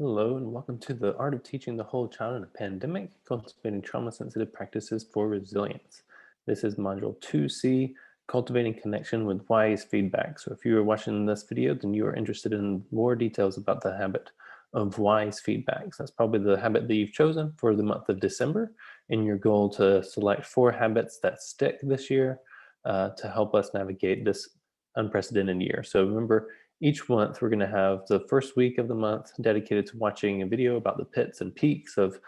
Hello, and welcome to the Art of Teaching the Whole Child in a Pandemic, Cultivating Trauma-Sensitive Practices for Resilience. This is Module 2C, Cultivating Connection with Wise Feedback. So if you are watching this video, then you are interested in more details about the habit of wise feedbacks. That's probably the habit that you've chosen for the month of December, in your goal to select 4 habits that stick this year to help us navigate this unprecedented year. So remember, each month, we're going to have the first week of the month dedicated to watching a video about the pits and peaks of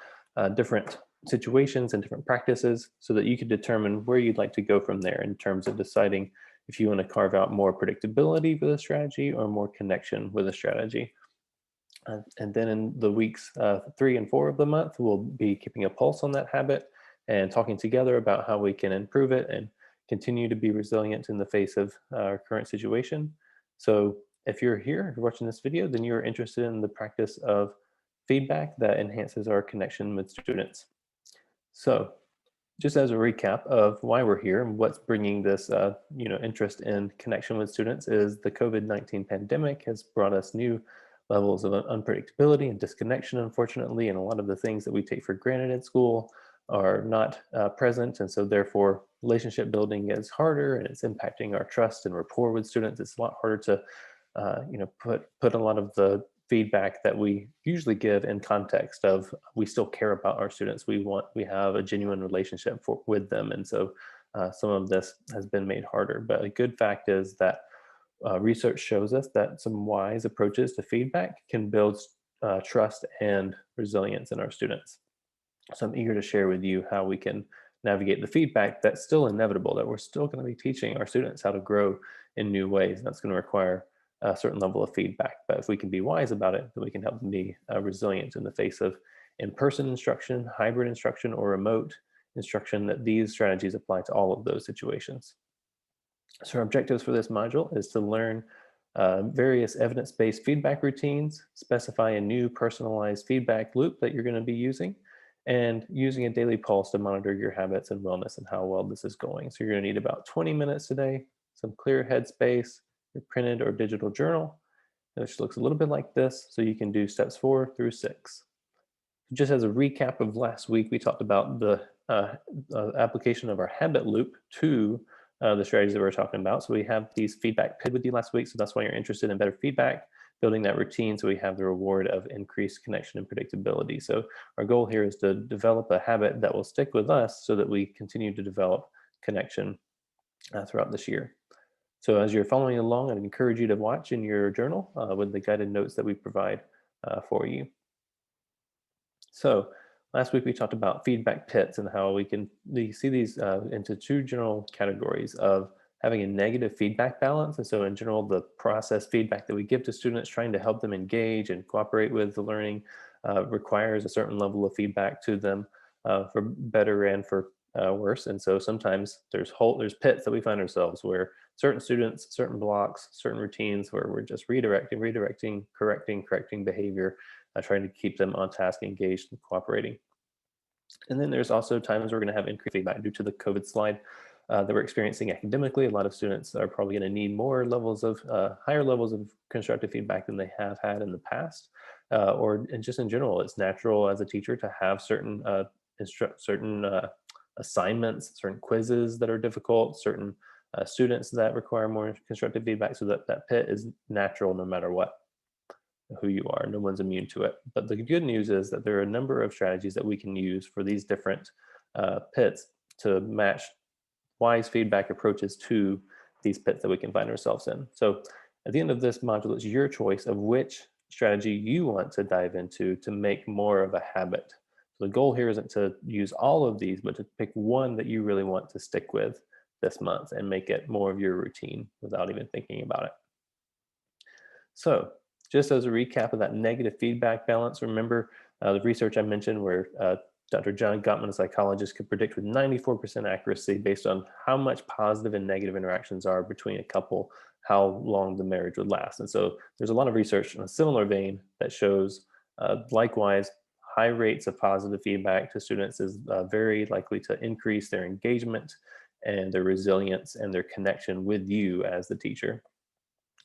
different situations and different practices so that you can determine where you'd like to go from there in terms of deciding if you want to carve out more predictability with a strategy or more connection with a strategy. And then in the weeks 3 and 4 of the month, we'll be keeping a pulse on that habit and talking together about how we can improve it and continue to be resilient in the face of our current situation. So if you're here, if you're watching this video, then you're interested in the practice of feedback that enhances our connection with students. So just as a recap of why we're here and what's bringing this interest in connection with students is the COVID-19 pandemic has brought us new levels of unpredictability and disconnection, unfortunately, and a lot of the things that we take for granted in school are not present, and so therefore relationship building is harder and it's impacting our trust and rapport with students. It's a lot harder to put a lot of the feedback that we usually give in context of we still care about our students. We have a genuine relationship with them, and so some of this has been made harder. But a good fact is that research shows us that some wise approaches to feedback can build trust and resilience in our students. So I'm eager to share with you how we can navigate the feedback that's still inevitable, that we're still going to be teaching our students how to grow in new ways. And that's going to require a certain level of feedback. But if we can be wise about it, then we can help them be resilient in the face of in-person instruction, hybrid instruction, or remote instruction, that these strategies apply to all of those situations. So our objectives for this module is to learn various evidence-based feedback routines, specify a new personalized feedback loop that you're going to be using, and using a daily pulse to monitor your habits and wellness and how well this is going. So you're going to need about 20 minutes today, some clear headspace, your printed or digital journal, which looks a little bit like this, so you can do steps 4 through 6. Just as a recap of last week, we talked about the application of our habit loop to the strategies that we're talking about. So we have these feedback PID with you last week, so that's why you're interested in better feedback, building that routine so we have the reward of increased connection and predictability. So our goal here is to develop a habit that will stick with us so that we continue to develop connection throughout this year. So as you're following along, I'd encourage you to watch in your journal with the guided notes that we provide for you. So last week we talked about feedback pits and how we see these into 2 general categories of having a negative feedback balance. And so in general, the process feedback that we give to students trying to help them engage and cooperate with the learning requires a certain level of feedback to them for better and for worse. And so sometimes there's pits that we find ourselves where certain students, certain blocks, certain routines where we're just redirecting, correcting behavior, trying to keep them on task, engaged, and cooperating. And then there's also times we're going to have increased feedback due to the COVID slide that we're experiencing academically. A lot of students are probably going to need higher levels of constructive feedback than they have had in the past. And just in general, it's natural as a teacher to have certain assignments, certain quizzes that are difficult, certain students that require more constructive feedback, so that pit is natural no matter who you are. No one's immune to it. But the good news is that there are a number of strategies that we can use for these different pits to match wise feedback approaches to these pits that we can find ourselves in. So at the end of this module, it's your choice of which strategy you want to dive into to make more of a habit. So the goal here isn't to use all of these, but to pick one that you really want to stick with this month and make it more of your routine without even thinking about it. So just as a recap of that negative feedback balance, remember the research I mentioned where Dr. John Gottman, a psychologist, could predict with 94% accuracy based on how much positive and negative interactions are between a couple, how long the marriage would last. And so there's a lot of research in a similar vein that shows likewise, high rates of positive feedback to students is very likely to increase their engagement and their resilience and their connection with you as the teacher.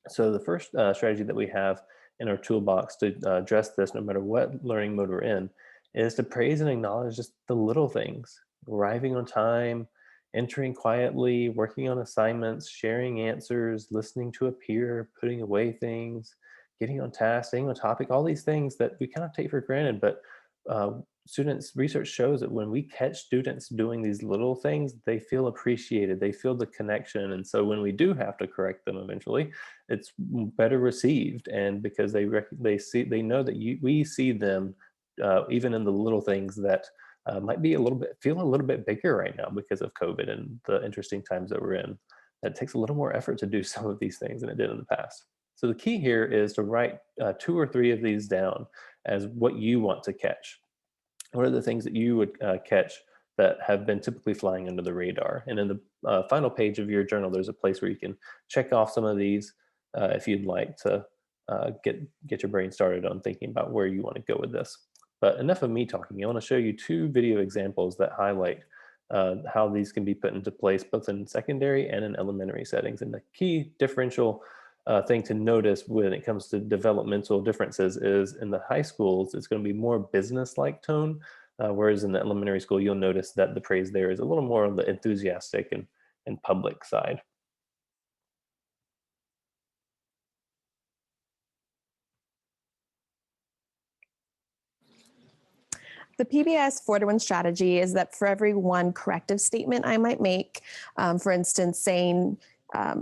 So the first strategy that we have in our toolbox to address this, no matter what learning mode we're in, is to praise and acknowledge just the little things: arriving on time, entering quietly, working on assignments, sharing answers, listening to a peer, putting away things, getting on task, staying on topic, all these things that we kind of take for granted. But uh, students, research shows that when we catch students doing these little things, they feel appreciated, they feel the connection. And so when we do have to correct them eventually, it's better received. And because they know that we see them even in the little things that might be feel a little bit bigger right now because of COVID and the interesting times that we're in. That takes a little more effort to do some of these things than it did in the past. So the key here is to write 2 or 3 of these down as what you want to catch. What are the things that you would catch that have been typically flying under the radar? And in the final page of your journal, there's a place where you can check off some of these if you'd like to get your brain started on thinking about where you want to go with this. But enough of me talking. I want to show you 2 video examples that highlight how these can be put into place both in secondary and in elementary settings. And the key differential thing to notice when it comes to developmental differences is in the high schools, it's going to be more business-like tone, whereas in the elementary school, you'll notice that the praise there is a little more on the enthusiastic and public side. The PBS 4-to-1 strategy is that for every one corrective statement I might make, for instance, saying,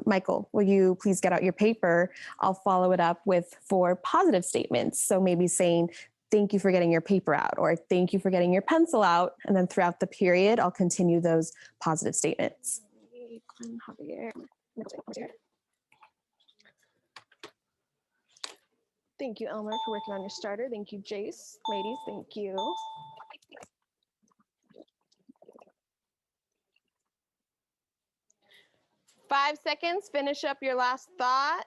Michael, will you please get out your paper? I'll follow it up with 4 positive statements. So maybe saying, thank you for getting your paper out, or thank you for getting your pencil out. And then throughout the period, I'll continue those positive statements. Thank you, Elmer, for working on your starter. Thank you, Jace. Ladies, thank you. 5 seconds, finish up your last thought.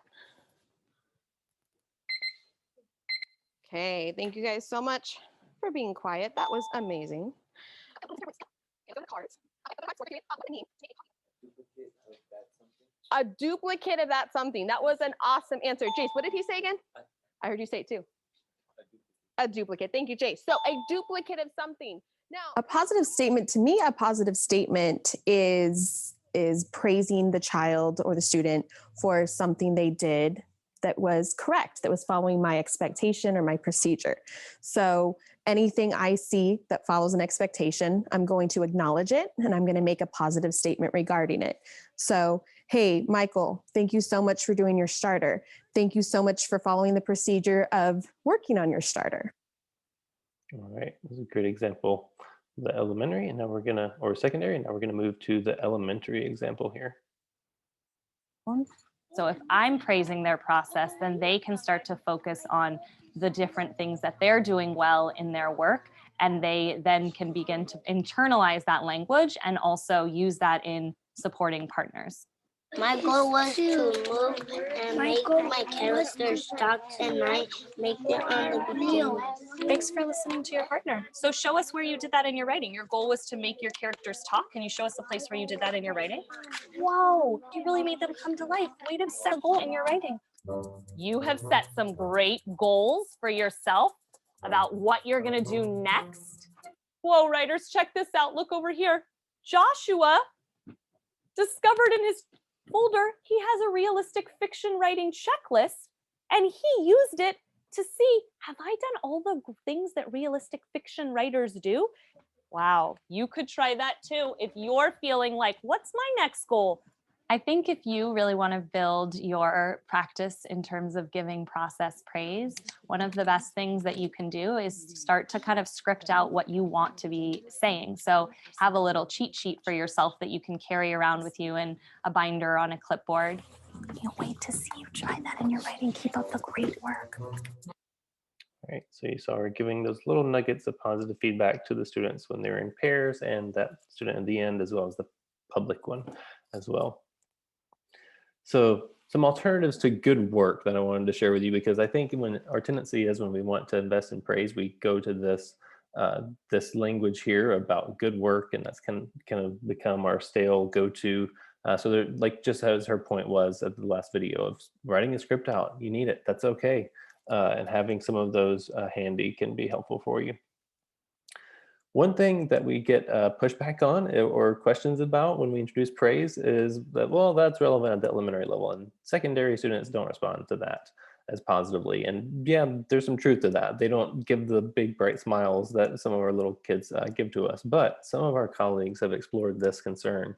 Okay, thank you guys so much for being quiet. That was amazing. A duplicate of that something. That was an awesome answer. Jace, what did he say again? I heard you say it too. A duplicate. Thank you, Jace. So a duplicate of something. Now, a positive statement, to me, a positive statement is praising the child or the student for something they did that was correct, that was following my expectation or my procedure. So anything I see that follows an expectation, I'm going to acknowledge it and I'm going to make a positive statement regarding it. So, hey, Michael, thank you so much for doing your starter. Thank you so much for following the procedure of working on your starter. All right, this is a great example. The elementary, and now we're gonna, or secondary, and now we're gonna move to the elementary example here. So if I'm praising their process, then they can start to focus on the different things that they're doing well in their work, and they then can begin to internalize that language and also use that in supporting partners. My goal was to move and make my characters talk, and I make them on the beginning. Thanks for listening to your partner. So show us where you did that in your writing. Your goal was to make your characters talk. Can you show us a place where you did that in your writing? Whoa, you really made them come to life. Way to set a goal in your writing. You have set some great goals for yourself about what you're gonna do next. Whoa, writers, check this out. Look over here. Joshua discovered in his folder, he has a realistic fiction writing checklist, and he used it to see, have I done all the things that realistic fiction writers do? Wow, you could try that too if you're feeling like, what's my next goal? I think if you really want to build your practice in terms of giving process praise, one of the best things that you can do is start to kind of script out what you want to be saying. So have a little cheat sheet for yourself that you can carry around with you in a binder on a clipboard. Can't wait to see you try that in your writing. Keep up the great work. All right, so you saw we're giving those little nuggets of positive feedback to the students when they're in pairs, and that student at the end, as well as the public one as well. So some alternatives to good work that I wanted to share with you, because I think when our tendency is when we want to invest in praise, we go to this this language here about good work, and that's kind of become our stale go-to. So there, like just as her point was at the last video of writing a script out, you need it. That's okay. and having some of those handy can be helpful for you. One thing that we get pushback on or questions about when we introduce praise is that, well, that's relevant at the elementary level, and secondary students don't respond to that as positively. And yeah, there's some truth to that. They don't give the big bright smiles that some of our little kids give to us. But some of our colleagues have explored this concern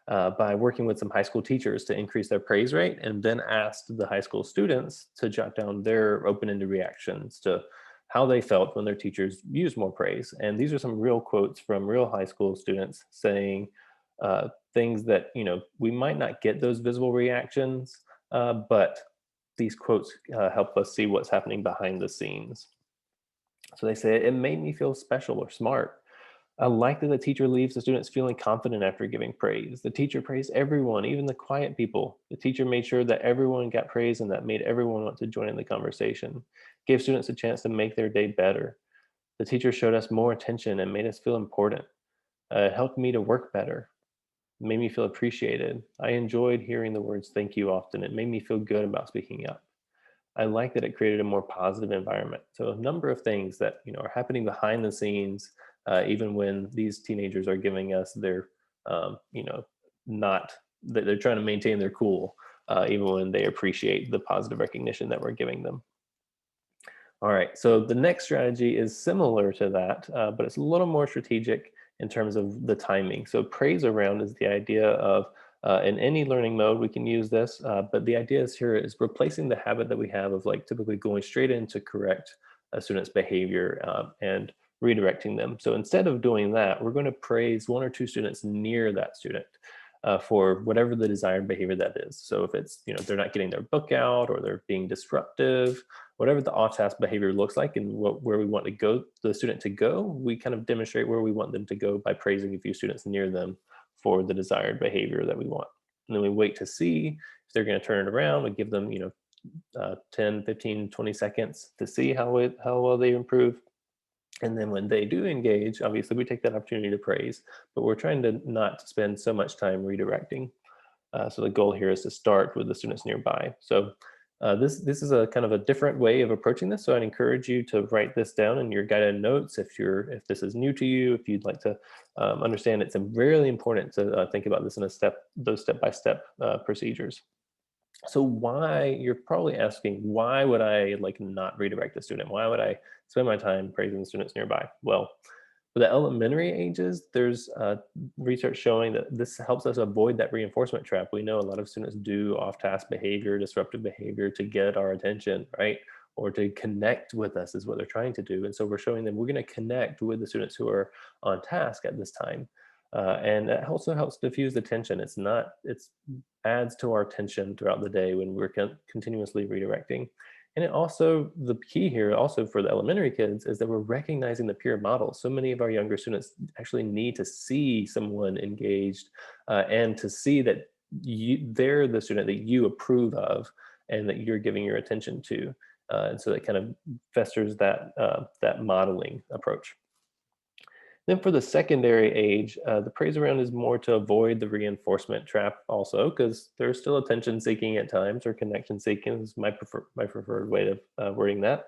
by working with some high school teachers to increase their praise rate, and then asked the high school students to jot down their open-ended reactions to how they felt when their teachers used more praise. And these are some real quotes from real high school students saying things that, we might not get those visible reactions, but these quotes help us see what's happening behind the scenes. So they say, it made me feel special or smart. I like that the teacher leaves the students feeling confident after giving praise. The teacher praised everyone, even the quiet people. The teacher made sure that everyone got praise, and that made everyone want to join in the conversation. Gave students a chance to make their day better. The teacher showed us more attention and made us feel important. It helped me to work better. It made me feel appreciated. I enjoyed hearing the words thank you often. It made me feel good about speaking up. I like that it created a more positive environment. So a number of things that are happening behind the scenes, even when these teenagers are giving us their, not that they're trying to maintain their cool, even when they appreciate the positive recognition that we're giving them. All right, so the next strategy is similar to that, but it's a little more strategic in terms of the timing. So praise around is the idea of, in any learning mode, we can use this, but the idea is here is replacing the habit that we have of like typically going straight in to correct a student's behavior and redirecting them. So instead of doing that, we're going to praise one or two students near that student for whatever the desired behavior that is. So if it's, they're not getting their book out, or they're being disruptive, whatever the off-task behavior looks like and where we want to go, the student to go, we kind of demonstrate where we want them to go by praising a few students near them for the desired behavior that we want. And then we wait to see if they're going to turn it around. We give them, 10, 15, 20 seconds to see how well they improve. And then when they do engage, obviously we take that opportunity to praise, but we're trying to not spend so much time redirecting. So the goal here is to start with the students nearby. So this is a kind of a different way of approaching this. So I'd encourage you to write this down in your guided notes if this is new to you, if you'd like to understand. It's really important to think about this in those step-by-step procedures. So you're probably asking, why would I not redirect the student? Why would I spend my time praising the students nearby? Well, for the elementary ages, there's research showing that this helps us avoid that reinforcement trap. We know a lot of students do off-task behavior, disruptive behavior to get our attention, right? Or to connect with us is what they're trying to do. And so we're showing them we're going to connect with the students who are on task at this time. And it also helps diffuse the tension. It adds to our tension throughout the day when we're continuously redirecting. And the key here also for the elementary kids is that we're recognizing the peer model. So many of our younger students actually need to see someone engaged and to see that they're the student that you approve of and that you're giving your attention to. And so that kind of festers that modeling approach. Then for the secondary age, the praise around is more to avoid the reinforcement trap also, because there's still attention seeking at times, or connection seeking is my preferred way of wording that.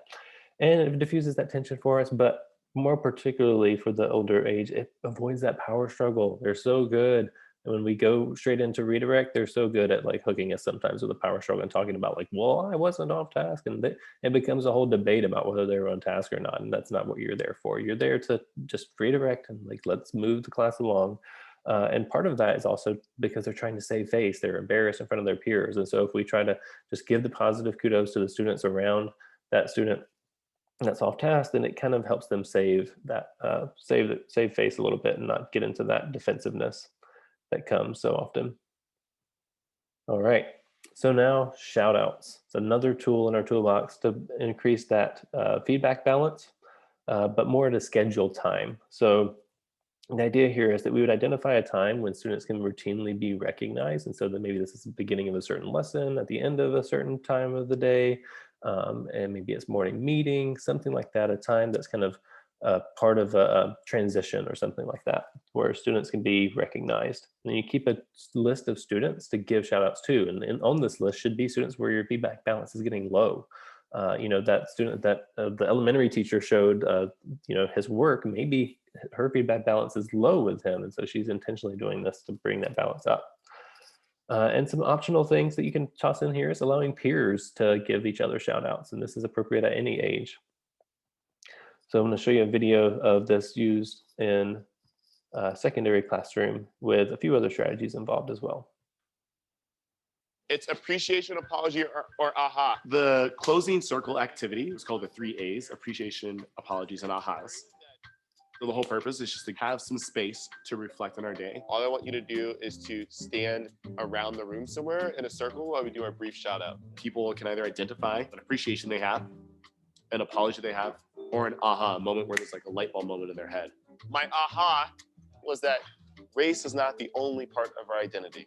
And it diffuses that tension for us, but more particularly for the older age, it avoids that power struggle. They're so good. And when we go straight into redirect, they're so good at hooking us sometimes with a power struggle and talking about well, I wasn't off task. And it becomes a whole debate about whether they were on task or not. And that's not what you're there for. You're there to just redirect and let's move the class along. And part of that is also because they're trying to save face. They're embarrassed in front of their peers. And so if we try to just give the positive kudos to the students around that student that's off task, then it kind of helps them save face a little bit and not get into that defensiveness that comes so often. All right, so now shout outs. It's another tool in our toolbox to increase that feedback balance, but more to schedule time. So the idea here is that we would identify a time when students can routinely be recognized. And so that maybe this is the beginning of a certain lesson, at the end of a certain time of the day, and maybe it's morning meeting, something like that, a time that's kind of part of a transition or something like that, where students can be recognized. And then you keep a list of students to give shout outs to. And on this list should be students where your feedback balance is getting low. you know, that student that the elementary teacher showed, you know, his work, maybe her feedback balance is low with him. And so she's intentionally doing this to bring that balance up. And some optional things that you can toss in here is allowing peers to give each other shout outs. And this is appropriate at any age. So I'm going to show you a video of this used in a secondary classroom with a few other strategies involved as well. It's appreciation, apology, or aha. The closing circle activity was called the 3 A's: appreciation, apologies, and ahas. So the whole purpose is just to have some space to reflect on our day. All I want you to do is to stand around the room somewhere in a circle while we do our brief shout out. People can either identify an appreciation they have, an apology they have, or an aha, a moment where there's like a light bulb moment in their head. My aha was that race is not the only part of our identity.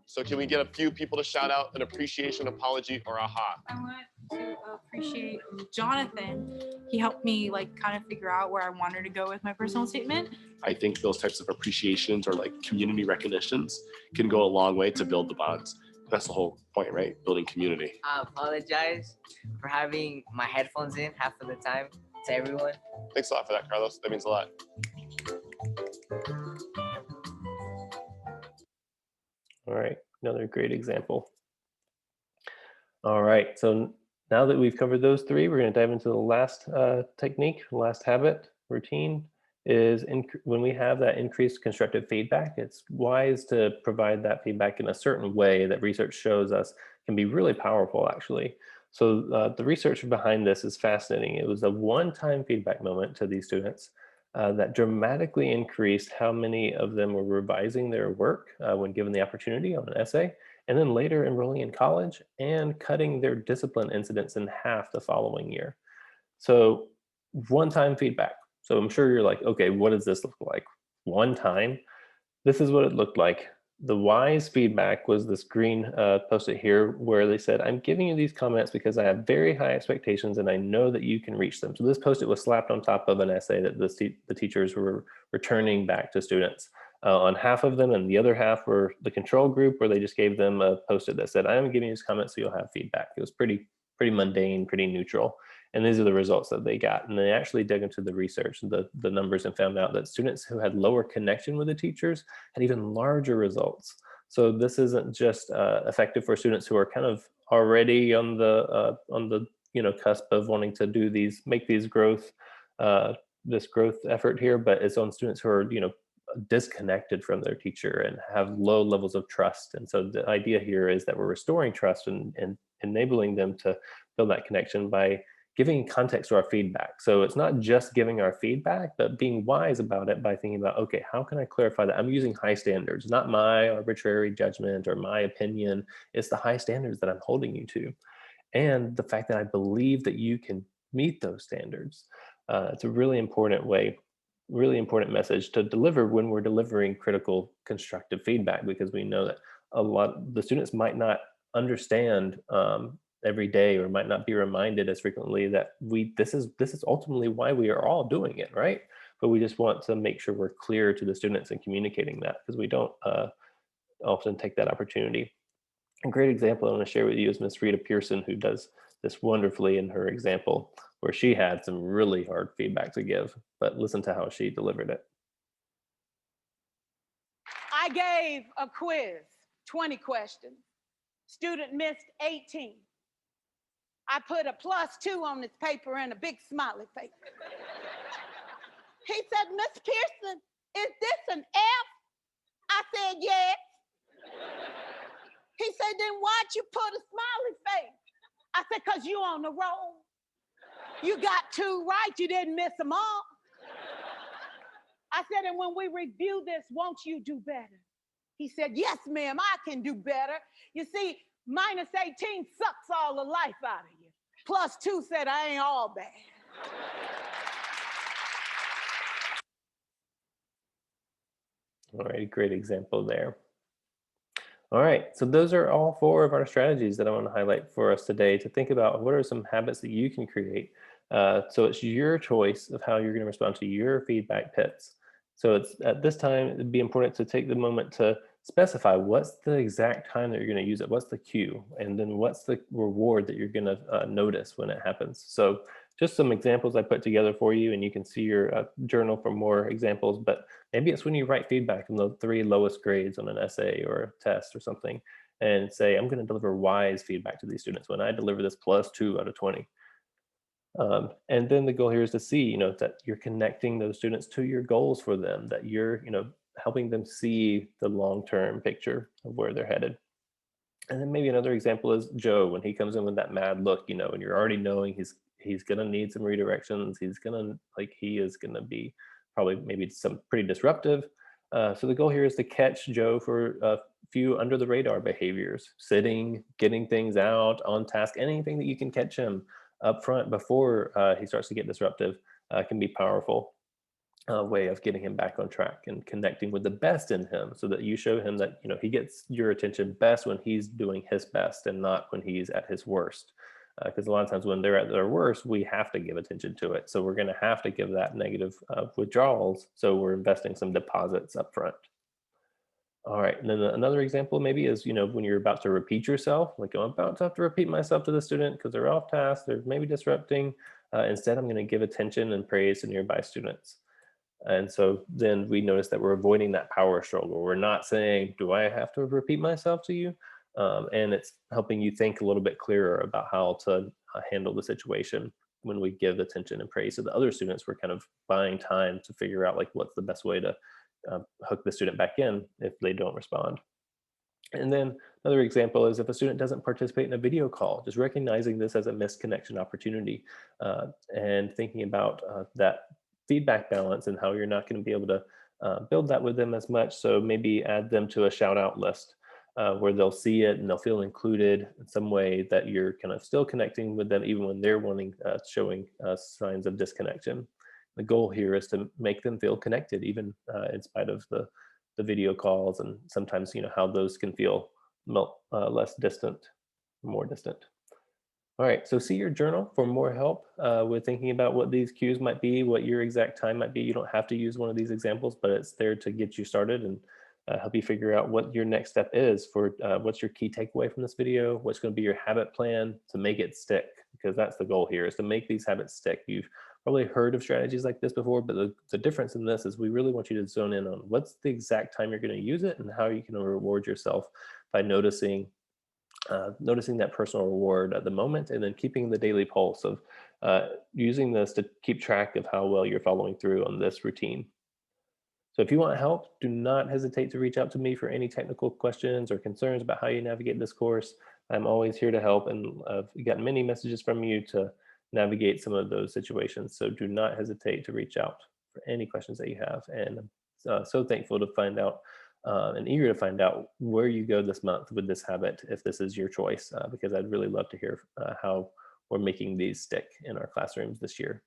So can we get a few people to shout out an appreciation, apology, or aha? I want to appreciate Jonathan. He helped me like kind of figure out where I wanted to go with my personal statement. I think those types of appreciations or like community recognitions can go a long way to build the bonds. That's the whole point, right? Building community. I apologize for having my headphones in half of the time to everyone. Thanks a lot for that, Carlos. That means a lot. All right, another great example. All right, so now that we've covered those three, we're going to dive into the last technique, last habit, routine, is when we have that increased constructive feedback, it's wise to provide that feedback in a certain way that research shows us can be really powerful, actually. So the research behind this is fascinating. It was a one-time feedback moment to these students that dramatically increased how many of them were revising their work when given the opportunity on an essay, and then later enrolling in college and cutting their discipline incidents in half the following year. So one-time feedback. So I'm sure you're like, okay, what does this look like? One time, this is what it looked like. The WISE feedback was this green post-it here where they said, I'm giving you these comments because I have very high expectations and I know that you can reach them. So this post-it was slapped on top of an essay that the teachers were returning back to students. On half of them, and the other half were the control group where they just gave them a post-it that said, I'm giving you these comments so you'll have feedback. It was pretty mundane, pretty neutral. And these are the results that they got. And they actually dug into the research, the numbers, and found out that students who had lower connection with the teachers had even larger results. So this isn't just effective for students who are kind of already on the cusp of wanting to do these, make these growth, this growth effort here, but it's on students who are disconnected from their teacher and have low levels of trust. And so the idea here is that we're restoring trust and enabling them to build that connection by giving context to our feedback. So it's not just giving our feedback, but being wise about it by thinking about, okay, how can I clarify that? I'm using high standards, not my arbitrary judgment or my opinion. It's the high standards that I'm holding you to. And the fact that I believe that you can meet those standards. It's a really important way, really important message to deliver when we're delivering critical constructive feedback, because we know that the students might not understand every day or might not be reminded as frequently that this is ultimately why we are all doing it, right? But we just want to make sure we're clear to the students in communicating that, because we don't often take that opportunity. A great example I want to share with you is Miss Rita Pearson, who does this wonderfully in her example, where she had some really hard feedback to give, but listen to how she delivered it. I gave a quiz, 20 questions. Student missed 18. I put a +2 on this paper and a big smiley face. He said, Miss Pearson, is this an F? I said, yes. He said, then why'd you put a smiley face? I said, because you on the roll. You got 2 right, you didn't miss them all. I said, and when we review this, won't you do better? He said, yes, ma'am, I can do better. You see, -18 sucks all the life out of you. +2 said, I ain't all bad. All right, great example there. All right, so those are all 4 of our strategies that I want to highlight for us today to think about what are some habits that you can create. So it's your choice of how you're going to respond to your feedback pits. So it's at this time, it'd be important to take the moment to specify what's the exact time that you're going to use it, what's the cue, and then what's the reward that you're going to notice when it happens. So just some examples I put together for you, and you can see your journal for more examples, but maybe it's when you write feedback on the 3 lowest grades on an essay or a test or something, and say, I'm going to deliver wise feedback to these students when I deliver this +2 out of 20. And then the goal here is to see, that you're connecting those students to your goals for them, that you're, helping them see the long-term picture of where they're headed. And then maybe another example is Joe, when he comes in with that mad look, and you're already knowing he's gonna need some redirections. He is gonna be probably maybe some pretty disruptive. So the goal here is to catch Joe for a few under the radar behaviors, sitting, getting things out, on task, anything that you can catch him up front before he starts to get disruptive can be powerful way of getting him back on track and connecting with the best in him, so that you show him that he gets your attention best when he's doing his best and not when he's at his worst. Because a lot of times when they're at their worst, we have to give attention to it. So we're going to have to give that negative withdrawals. So we're investing some deposits up front. All right, and then another example maybe is, when you're about to repeat yourself, like I'm about to have to repeat myself to the student because they're off task, they're maybe disrupting. Instead, I'm going to give attention and praise to nearby students. And so then we notice that we're avoiding that power struggle. We're not saying, do I have to repeat myself to you? And it's helping you think a little bit clearer about how to handle the situation. When we give attention and praise to the other students, we're kind of buying time to figure out like what's the best way to hook the student back in if they don't respond. And then another example is if a student doesn't participate in a video call, just recognizing this as a missed connection opportunity and thinking about that feedback balance and how you're not going to be able to build that with them as much. So maybe add them to a shout out list where they'll see it and they'll feel included in some way, that you're kind of still connecting with them even when they're showing signs of disconnection. The goal here is to make them feel connected, even in spite of the video calls, and sometimes how those can feel less distant, more distant. All right, so see your journal for more help with thinking about what these cues might be, what your exact time might be. You don't have to use one of these examples, but it's there to get you started and help you figure out what your next step is for what's your key takeaway from this video, what's going to be your habit plan to make it stick, because that's the goal here, is to make these habits stick. You've probably heard of strategies like this before, but the difference in this is we really want you to zone in on what's the exact time you're going to use it and how you can reward yourself by noticing that personal reward at the moment, and then keeping the daily pulse of using this to keep track of how well you're following through on this routine. So if you want help, do not hesitate to reach out to me for any technical questions or concerns about how you navigate this course. I'm always here to help, and I've gotten many messages from you to navigate some of those situations. So do not hesitate to reach out for any questions that you have. And I'm so thankful to find out and eager to find out where you go this month with this habit, if this is your choice, because I'd really love to hear how we're making these stick in our classrooms this year.